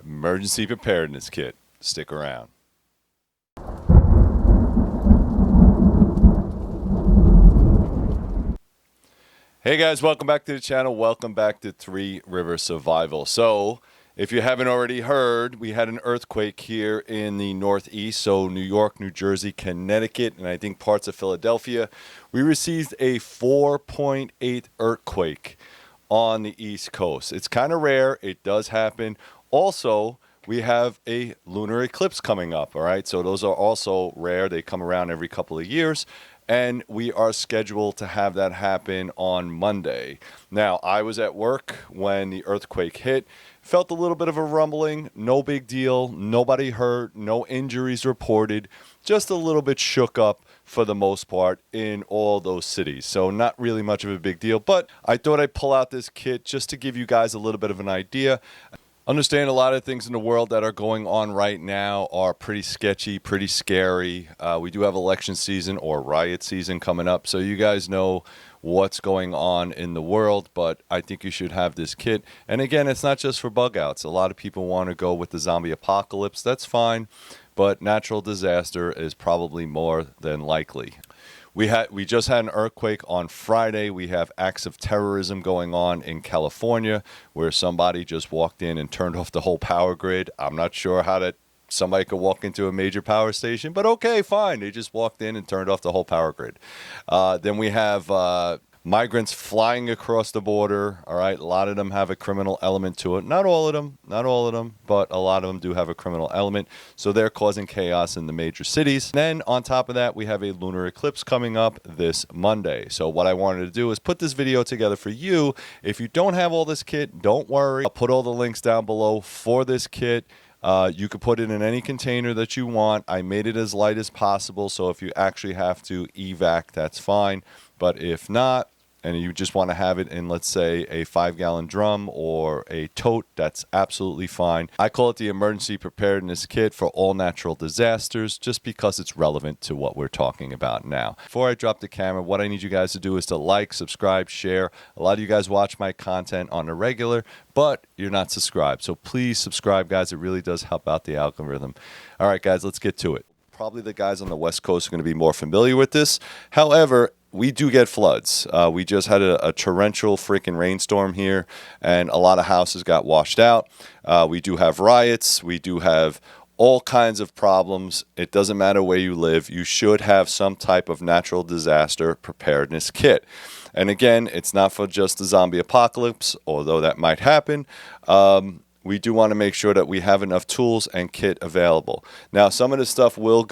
emergency preparedness kit. Stick around. Hey guys, welcome back to the channel. Welcome back to Three River Survival. So, if you haven't already heard, we had an earthquake here in the Northeast, so New York, New Jersey, Connecticut, and I think parts of Philadelphia. We received a 4.8 earthquake on the East Coast. It's kind of rare. It does happen. Also, we have a lunar eclipse coming up, all right? So those are also rare. They come around every couple of years. And we are scheduled to have that happen on Monday. Now, I was at work when the earthquake hit. Felt a little bit of a rumbling. No big deal. Nobody hurt. No injuries reported. Just a little bit shook up for the most part in all those cities. So not really much of a big deal. But I thought I'd pull out this kit just to give you guys a little bit of an idea. Understand a lot of things in the world that are going on right now are pretty sketchy, pretty scary. We do have election season or riot season coming up, so you guys know what's going on in the world, but I think you should have this kit. And again, it's not just for bug outs. A lot of people want to go with the zombie apocalypse. That's fine, but natural disaster is probably more than likely. We just had an earthquake on Friday. We have acts of terrorism going on in California where somebody just walked in and turned off the whole power grid. I'm not sure how that somebody could walk into a major power station, but okay, fine. They just walked in and turned off the whole power grid. Then we have migrants flying across the border. All right, a lot of them have a criminal element to it. Not all of them, but a lot of them do have a criminal element. So they're causing chaos in the major cities. Then on top of that, we have a lunar eclipse coming up this Monday. So what I wanted to do is put this video together for you. If you don't have all this kit, don't worry. I'll put all the links down below for this kit. You could put it in any container that you want. I made it as light as possible, so if you actually have to evac, that's fine. But if not, and you just want to have it in, let's say, a 5-gallon drum or a tote, that's absolutely fine. I call it the emergency preparedness kit for all natural disasters just because it's relevant to what we're talking about now. Before I drop the camera, what I need you guys to do is to like, subscribe, share. A lot of you guys watch my content on a regular, but you're not subscribed. So please subscribe, guys. It really does help out the algorithm. All right, guys, let's get to it. Probably the guys on the West Coast are going to be more familiar with this. However, we do get floods. We just had a torrential freaking rainstorm here, and a lot of houses got washed out. We do have riots. We do have all kinds of problems. It doesn't matter where you live. You should have some type of natural disaster preparedness kit. And again, it's not for just the zombie apocalypse, although that might happen. We do want to make sure that we have enough tools and kit available. Now, some of the stuff will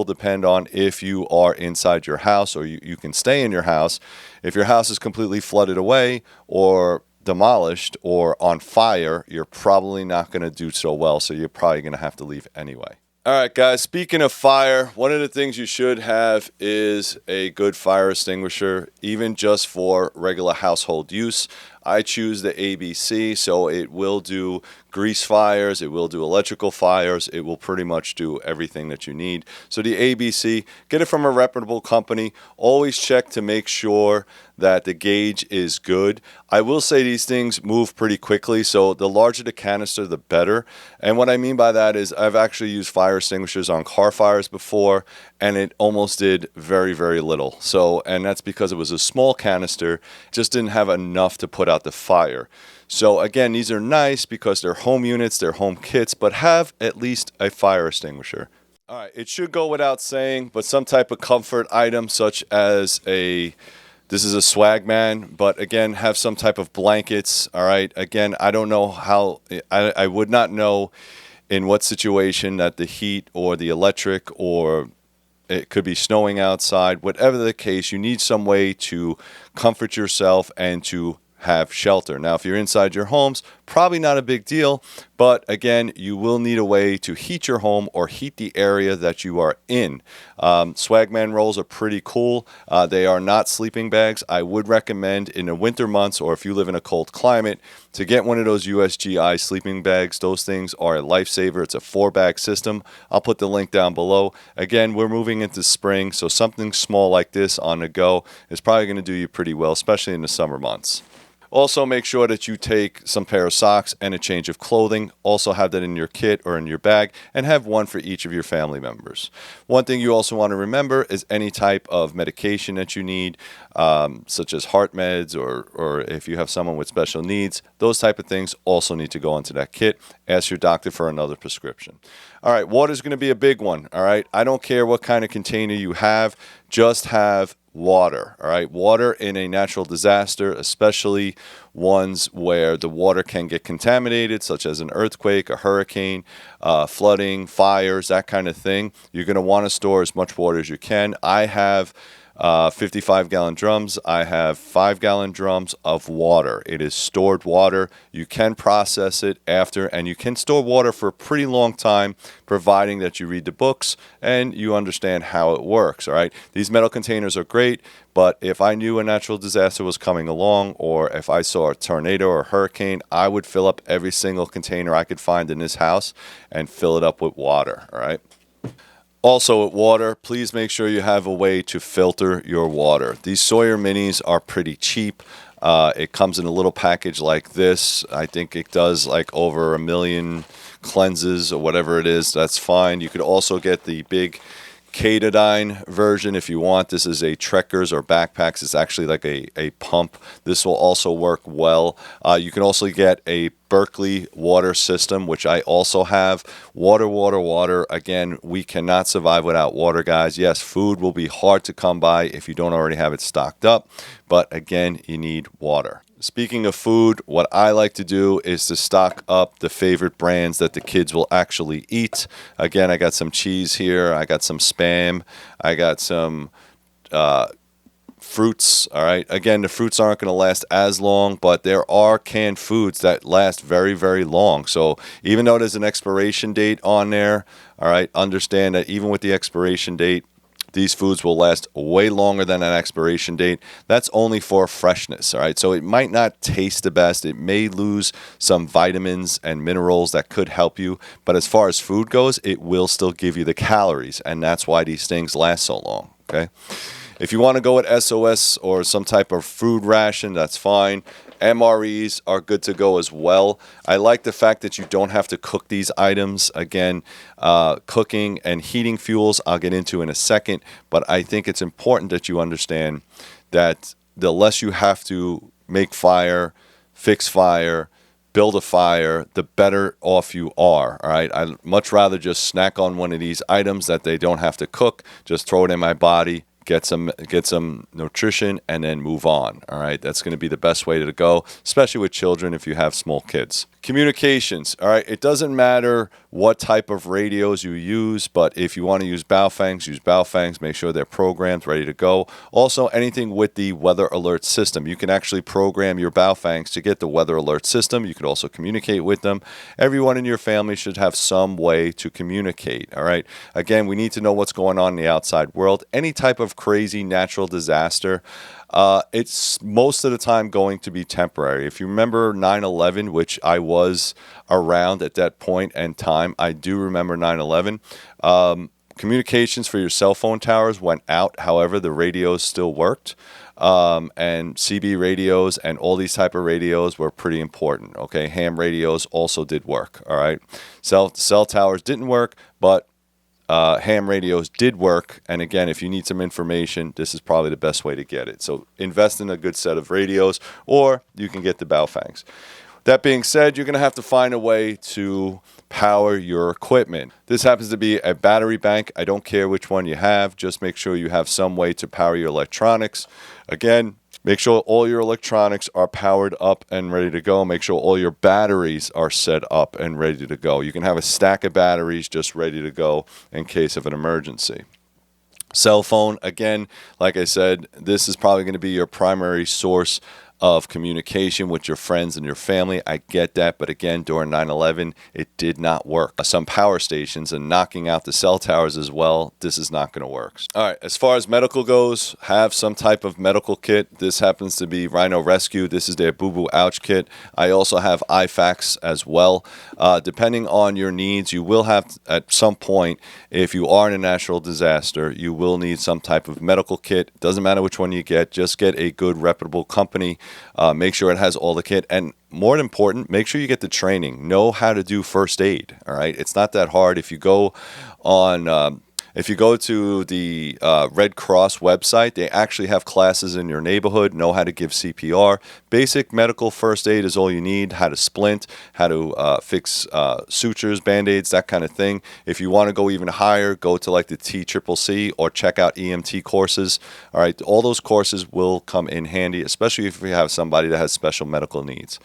depend on if you are inside your house or you can stay in your house. If your house is completely flooded away or demolished or on fire, you're probably not going to do so well, so you're probably going to have to leave anyway. All right, guys, speaking of fire, one of the things you should have is a good fire extinguisher, even just for regular household use. I choose the ABC, so it will do grease fires, it will do electrical fires, it will pretty much do everything that you need. So the ABC, get it from a reputable company. Always check to make sure that the gauge is good. I will say these things move pretty quickly, so the larger the canister, the better. And what I mean by that is I've actually used fire extinguishers on car fires before, and it almost did very, very little. And that's because it was a small canister, just didn't have enough to put out the fire. So again, these are nice because they're home units, they're home kits, but have at least a fire extinguisher. All right, it should go without saying, but some type of comfort item such as this is a swag man, but again, have some type of blankets. All right, again, I don't know how, I would not know in what situation that the heat or the electric or it could be snowing outside, whatever the case, you need some way to comfort yourself and to have shelter. Now, if you're inside your homes, probably not a big deal, but again, you will need a way to heat your home or heat the area that you are in. Swagman rolls are pretty cool. They are not sleeping bags. I would recommend in the winter months, or if you live in a cold climate, to get one of those USGI sleeping bags. Those things are a lifesaver. It's a 4-bag system. I'll put the link down below. Again, we're moving into spring, so something small like this on the go is probably going to do you pretty well, especially in the summer months. Also, make sure that you take some pair of socks and a change of clothing. Also have that in your kit or in your bag, and have one for each of your family members. One thing you also want to remember is any type of medication that you need, such as heart meds, or if you have someone with special needs, those type of things also need to go into that kit. Ask your doctor for another prescription. All right, water is going to be a big one. All right, I don't care what kind of container you have, just have water. All right, water in a natural disaster, especially ones where the water can get contaminated, such as an earthquake, a hurricane, flooding, fires, that kind of thing. You're going to want to store as much water as you can. I have 55-gallon drums. I have 5-gallon drums of water. It is stored water. You can process it after, and you can store water for a pretty long time, providing that you read the books and you understand how it works. All right, these metal containers are great, but if I knew a natural disaster was coming along, or if I saw a tornado or a hurricane, I would fill up every single container I could find in this house and fill it up with water. All right. Also, with water, please make sure you have a way to filter your water. These Sawyer Minis are pretty cheap. It comes in a little package like this. I think it does like over 1 million cleanses or whatever it is. That's fine. You could also get the big Katadyn version if you want. This is a Trekkers or backpacks. It's actually like a pump. This will also work well. You can also get a Berkeley water system, which I also have. Water, water, water. Again, we cannot survive without water, guys. Yes, food will be hard to come by if you don't already have it stocked up, but again, you need water. Speaking of food, what I like to do is to stock up the favorite brands that the kids will actually eat. Again, I got some cheese here. I got some Spam. I got some fruits. All right. Again, the fruits aren't going to last as long, but there are canned foods that last very, very long. So even though there's an expiration date on there, all right, understand that even with the expiration date, these foods will last way longer than an expiration date. That's only for freshness, all right? So it might not taste the best. It may lose some vitamins and minerals that could help you. But as far as food goes, it will still give you the calories. And that's why these things last so long, okay? If you want to go with SOS or some type of food ration, that's fine. MREs are good to go as well. I like the fact that you don't have to cook these items. Again, cooking and heating fuels I'll get into in a second, but I think it's important that you understand that the less you have to make fire, fix fire, build a fire, the better off you are. All right, I'd much rather just snack on one of these items that they don't have to cook, just throw it in my body, get some nutrition, and then move on. All right, that's going to be the best way to go, especially with children if you have small kids. Communications. All right, it doesn't matter what type of radios you use, but if you want to use Baofangs, use Baofangs. Make sure they're programmed, ready to go. Also, anything with the weather alert system, you can actually program your Baofangs to get the weather alert system. You can also communicate with them. Everyone in your family should have some way to communicate. All right, again, we need to know what's going on in the outside world. Any type of crazy natural disaster, it's most of the time going to be temporary. If you remember 9/11, which I was around at that point and time, I do remember 9/11. Communications for your cell phone towers went out. However, the radios still worked. And CB radios and all these type of radios were pretty important. Okay, ham radios also did work. All right, cell towers didn't work, but ham radios did work. And again, if you need some information, this is probably the best way to get it. So invest in a good set of radios, or you can get the Baofangs. That being said, you're going to have to find a way to power your equipment. This happens to be a battery bank. I don't care which one you have. Just make sure you have some way to power your electronics. Again, make sure all your electronics are powered up and ready to go. Make sure all your batteries are set up and ready to go. You can have a stack of batteries just ready to go in case of an emergency. Cell phone, again, like I said, this is probably going to be your primary source of communication with your friends and your family. I get that, but again, during 9/11, it did not work. Some power stations and knocking out the cell towers as well, this is not going to work. All right, as far as medical goes, have some type of medical kit. This happens to be Rhino Rescue. This is their Boo Boo Ouch kit. I also have IFAKs as well. Depending on your needs, you will have, at some point, if you are in a natural disaster, you will need some type of medical kit. Doesn't matter which one you get, just get a good reputable company Make sure it has all the kit. And more important, make sure you get the training. Know how to do first aid, all right? It's not that hard. If you go on... If you go to the Red Cross website, they actually have classes in your neighborhood, know how to give CPR. Basic medical first aid is all you need, how to splint, how to fix sutures, Band-Aids, that kind of thing. If you want to go even higher, go to like the TCCC or check out EMT courses. All right, all those courses will come in handy, especially if you have somebody that has special medical needs.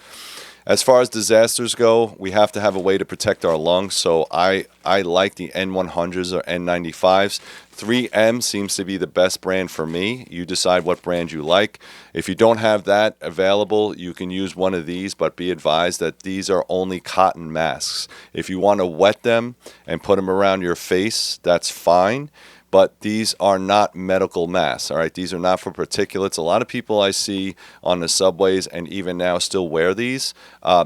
As far as disasters go, we have to have a way to protect our lungs, so I like the N100s or N95s. 3M seems to be the best brand for me. You decide what brand you like. If you don't have that available, you can use one of these, but be advised that these are only cotton masks. If you want to wet them and put them around your face, that's fine. But these are not medical masks, all right? These are not for particulates. A lot of people I see on the subways and even now still wear these.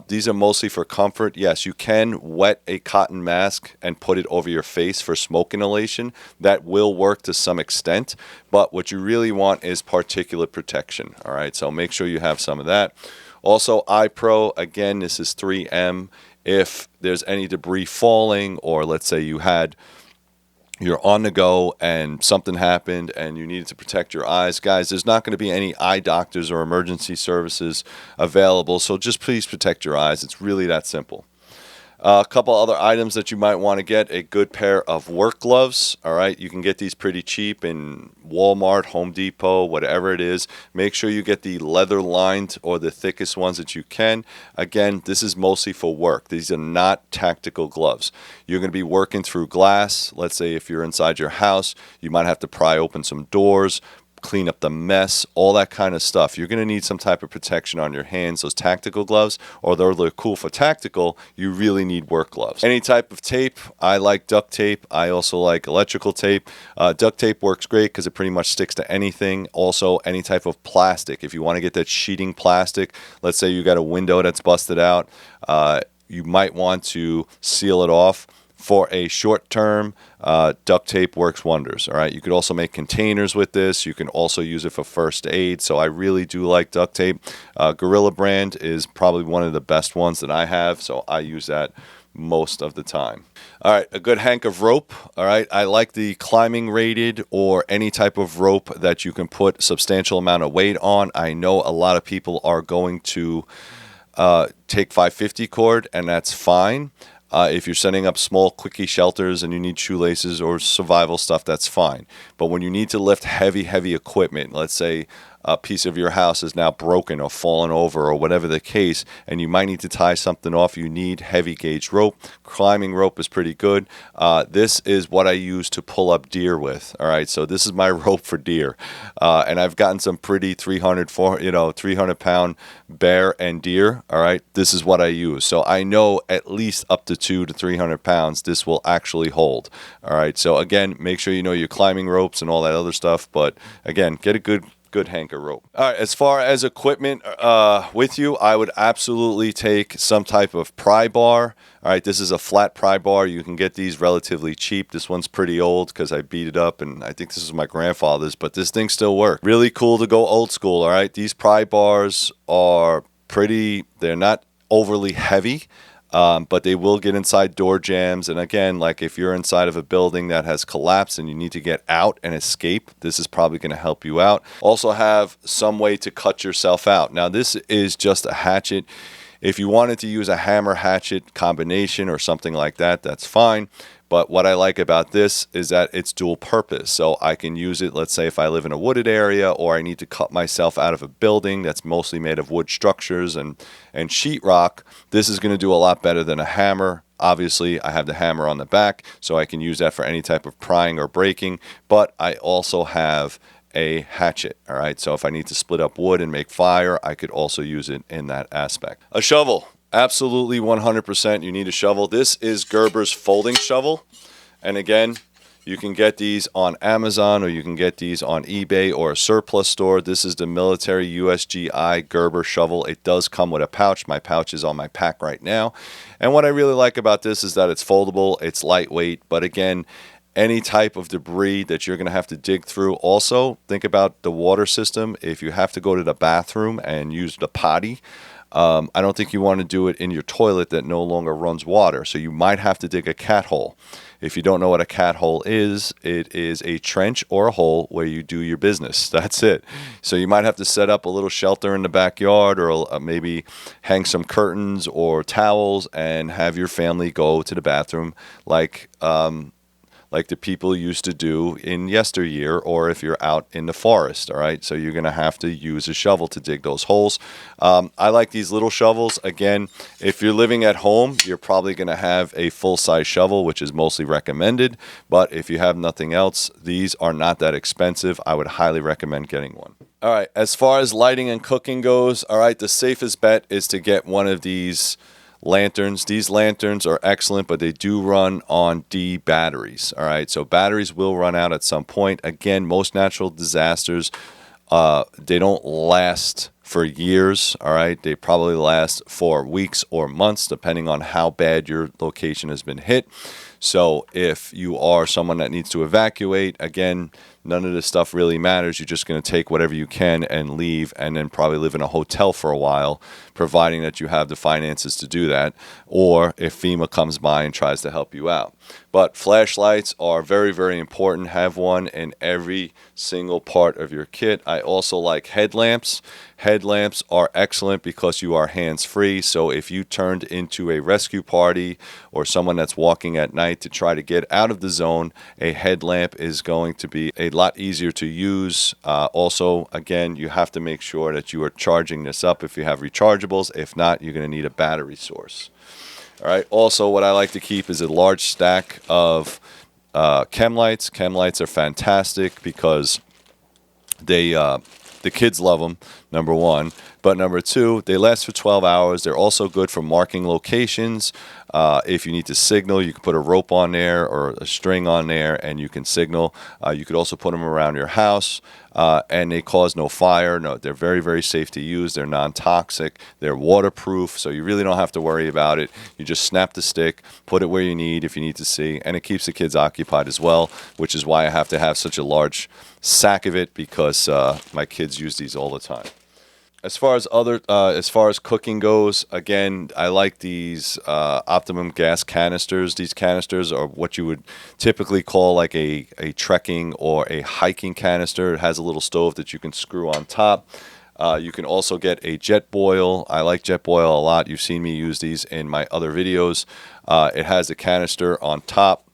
These are mostly for comfort. Yes, you can wet a cotton mask and put it over your face for smoke inhalation. That will work to some extent, but what you really want is particulate protection, all right? So make sure you have some of that. Also, iPro, again, this is 3M. If there's any debris falling, or let's say you're on the go and something happened and you needed to protect your eyes. Guys, there's not going to be any eye doctors or emergency services available, so just please protect your eyes. It's really that simple. A couple other items that you might want to get: a good pair of work gloves. All right, you can get these pretty cheap in Walmart, Home Depot, whatever it is. Make sure you get the leather lined or the thickest ones that you can. Again, this is mostly for work. These are not tactical gloves. You're going to be working through glass. Let's say if you're inside your house, you might have to pry open some doors, clean up the mess, all that kind of stuff. You're going to need some type of protection on your hands. Those tactical gloves, although they're cool for tactical, you really need work gloves. Any type of tape. I like duct tape. I also like electrical tape. Duct tape works great because it pretty much sticks to anything. Also, any type of plastic. If you want to get that sheeting plastic, let's say you got a window that's busted out, you might want to seal it off. For a short term, duct tape works wonders. All right, you could also make containers with this. You can also use it for first aid. So I really do like duct tape. Gorilla brand is probably one of the best ones that I have, so I use that most of the time. All right, a good hank of rope. All right, I like the climbing rated or any type of rope that you can put substantial amount of weight on. I know a lot of people are going to take 550 cord, and that's fine. If you're setting up small quickie shelters and you need shoelaces or survival stuff, that's fine. But when you need to lift heavy equipment, let's say a piece of your house is now broken or fallen over or whatever the case, and you might need to tie something off, you need heavy gauge rope. Climbing rope is pretty good. This is what I use to pull up deer with. All right, so this is my rope for deer, and I've gotten some pretty 300-pound bear and deer. All right, this is what I use. So I know at least up to 200 to 300 pounds this will actually hold. All right, so again, make sure you know your climbing ropes and all that other stuff. But again, get a good hank of rope. All right, as far as equipment with you, I would absolutely take some type of pry bar. All right, this is a flat pry bar. You can get these relatively cheap. This one's pretty old because I beat it up, and I think this is my grandfather's, but this thing still works. Really cool to go old school, all right? These pry bars are they're not overly heavy, but they will get inside door jams. And again, like if you're inside of a building that has collapsed and you need to get out and escape, this is probably going to help you out. Also have some way to cut yourself out. Now, this is just a hatchet. If you wanted to use a hammer hatchet combination or something like that, that's fine. But what I like about this is that it's dual purpose. So I can use it, let's say if I live in a wooded area or I need to cut myself out of a building that's mostly made of wood structures and sheetrock, this is going to do a lot better than a hammer. Obviously, I have the hammer on the back, so I can use that for any type of prying or breaking. But I also have a hatchet, all right? So if I need to split up wood and make fire, I could also use it in that aspect. A shovel. Absolutely 100% you need a shovel. This is Gerber's folding shovel. And again, you can get these on Amazon or you can get these on eBay or a surplus store. This is the military USGI Gerber shovel. It does come with a pouch. My pouch is on my pack right now. And what I really like about this is that it's foldable, it's lightweight, but again, any type of debris that you're going to have to dig through. Also, think about the water system. If you have to go to the bathroom and use the potty, I don't think you want to do it in your toilet that no longer runs water. So you might have to dig a cat hole. If you don't know what a cat hole is, it is a trench or a hole where you do your business. That's it. So you might have to set up a little shelter in the backyard, or maybe hang some curtains or towels and have your family go to the bathroom like the people used to do in yesteryear, or if you're out in the forest, all right? So you're going to have to use a shovel to dig those holes. I like these little shovels. Again, if you're living at home, you're probably going to have a full-size shovel, which is mostly recommended. But if you have nothing else, these are not that expensive. I would highly recommend getting one. All right, as far as lighting and cooking goes, all right, the safest bet is to get one of these lanterns. These lanterns are excellent, but they do run on D batteries. All right, so batteries will run out at some point. Again, most natural disasters, they don't last for years. All right, they probably last for weeks or months, depending on how bad your location has been hit. So if you are someone that needs to evacuate, again, none of this stuff really matters. You're just going to take whatever you can and leave, and then probably live in a hotel for a while, providing that you have the finances to do that, or if FEMA comes by and tries to help you out. But flashlights are very, very important. Have one in every single part of your kit. I also like headlamps. Headlamps are excellent because you are hands-free. So if you turned into a rescue party or someone that's walking at night to try to get out of the zone, a headlamp is going to be a lot easier to use. Also, again, you have to make sure that you are charging this up if you have rechargeables. If not, you're going to need a battery source. All right. Also, what I like to keep is a large stack of Chem Lights. Chem Lights are fantastic because the kids love them, number one. But number two, they last for 12 hours. They're also good for marking locations. If you need to signal, you can put a rope on there or a string on there and you can signal. You could also put them around your house, and they cause no fire. No, they're very, very safe to use. They're non-toxic. They're waterproof, so you really don't have to worry about it. You just snap the stick, put it where you need if you need to see, and it keeps the kids occupied as well, which is why I have to have such a large sack of it, because my kids use these all the time. As far as cooking goes, again, I like these Optimum gas canisters. These canisters are what you would typically call like a trekking or a hiking canister. It has a little stove that you can screw on top. You can also get a jet boil. I like jet boil a lot. You've seen me use these in my other videos. It has a canister on top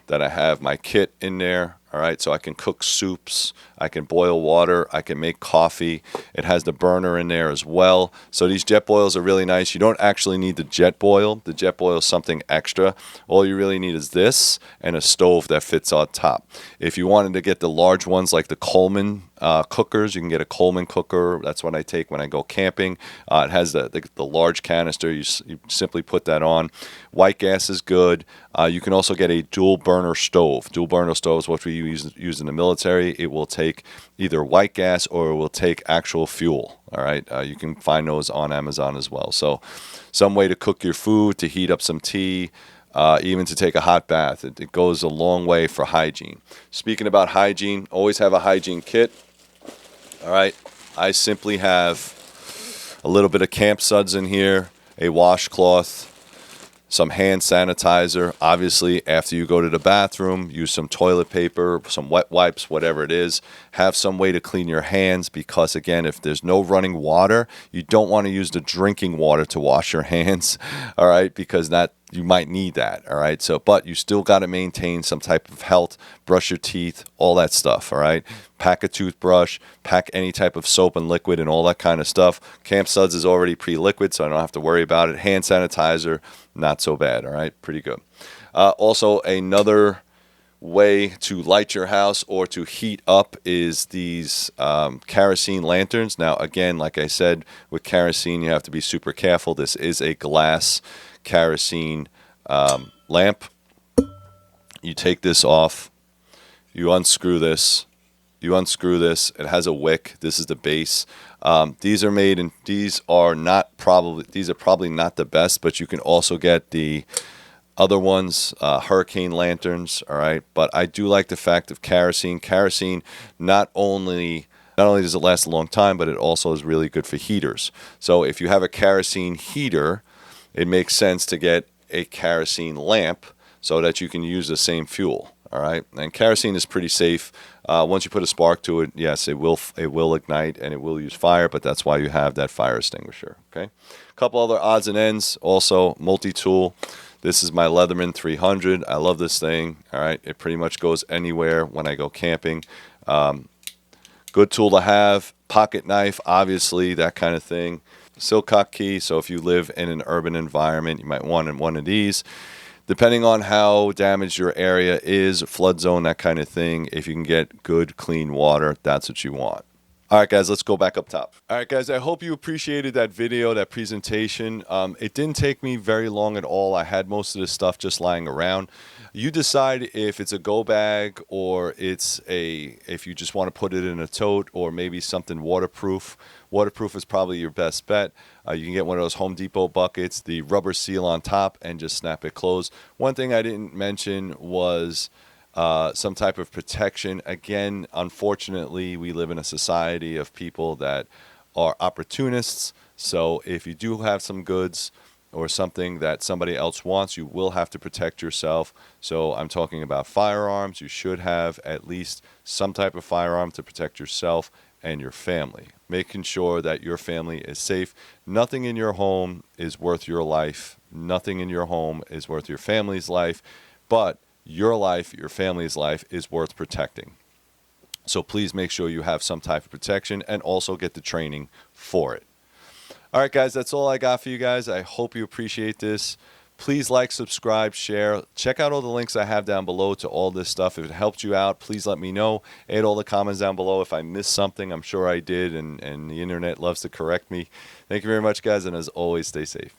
that I have my kit in there. All right, so I can cook soups, I can boil water, I can make coffee. It has the burner in there as well. So these jet boils are really nice. You don't actually need the jet boil. The jet boil is something extra. All you really need is this and a stove that fits on top. If you wanted to get the large ones like the Coleman cookers, you can get a Coleman cooker. That's what I take when I go camping. It has the large canister. You simply put that on. White gas is good. You can also get a dual burner stove. Dual burner stove is what we use in the military. It will take either white gas or it will take actual fuel. All right, you can find those on Amazon as well. So some way to cook your food, to heat up some tea, even to take a hot bath. It goes a long way for hygiene. Speaking about hygiene, always have a hygiene kit. All right, I simply have a little bit of camp suds in here, a washcloth, some hand sanitizer. Obviously, after you go to the bathroom, use some toilet paper, some wet wipes, whatever it is. Have some way to clean your hands, because, again, if there's no running water, you don't want to use the drinking water to wash your hands, all right, because you might need that, all right? So, but you still got to maintain some type of health, brush your teeth, all that stuff, all right? Pack a toothbrush, pack any type of soap and liquid and all that kind of stuff. Camp Suds is already pre-liquid, so I don't have to worry about it. Hand sanitizer, not so bad, all right? Pretty good. Also, another way to light your house or to heat up is these kerosene lanterns. Now, again, like I said, with kerosene, you have to be super careful. This is a glass kerosene lamp. You take this off, you unscrew this, it has a wick. This is the base. These are probably not the best, but you can also get the other ones, hurricane lanterns, all right? But I do like the fact of kerosene. Kerosene not only does it last a long time, but it also is really good for heaters. So if you have a kerosene heater, it makes sense to get a kerosene lamp so that you can use the same fuel. All right, and kerosene is pretty safe. Once you put a spark to it, yes, it will ignite and it will use fire, but that's why you have that fire extinguisher. Okay, a couple other odds and ends. Also, multi-tool. This is my Leatherman 300. I love this thing. All right, it pretty much goes anywhere when I go camping. Good tool to have. Pocket knife, obviously, that kind of thing. Silcock key. So if you live in an urban environment, you might want one of these. Depending on how damaged your area is, flood zone, that kind of thing, if you can get good, clean water, that's what you want. All right, guys, let's go back up top. All right, guys, I hope you appreciated that video, that presentation. It didn't take me very long at all. I had most of this stuff just lying around. You decide if it's a go bag or if you just want to put it in a tote or maybe something waterproof. Waterproof is probably your best bet. You can get one of those Home Depot buckets, the rubber seal on top, and just snap it closed. One thing I didn't mention was some type of protection. Again, unfortunately, we live in a society of people that are opportunists. So if you do have some goods or something that somebody else wants, you will have to protect yourself. So I'm talking about firearms. You should have at least some type of firearm to protect yourself and your family, making sure that your family is safe. Nothing in your home is worth your life. Nothing in your home is worth your family's life, but your life, your family's life is worth protecting. So please make sure you have some type of protection and also get the training for it. All right, guys, that's all I got for you guys. I hope you appreciate this. Please like, subscribe, share. Check out all the links I have down below to all this stuff. If it helped you out, please let me know. Add all the comments down below. If I missed something, I'm sure I did, and the internet loves to correct me. Thank you very much, guys, and as always, stay safe.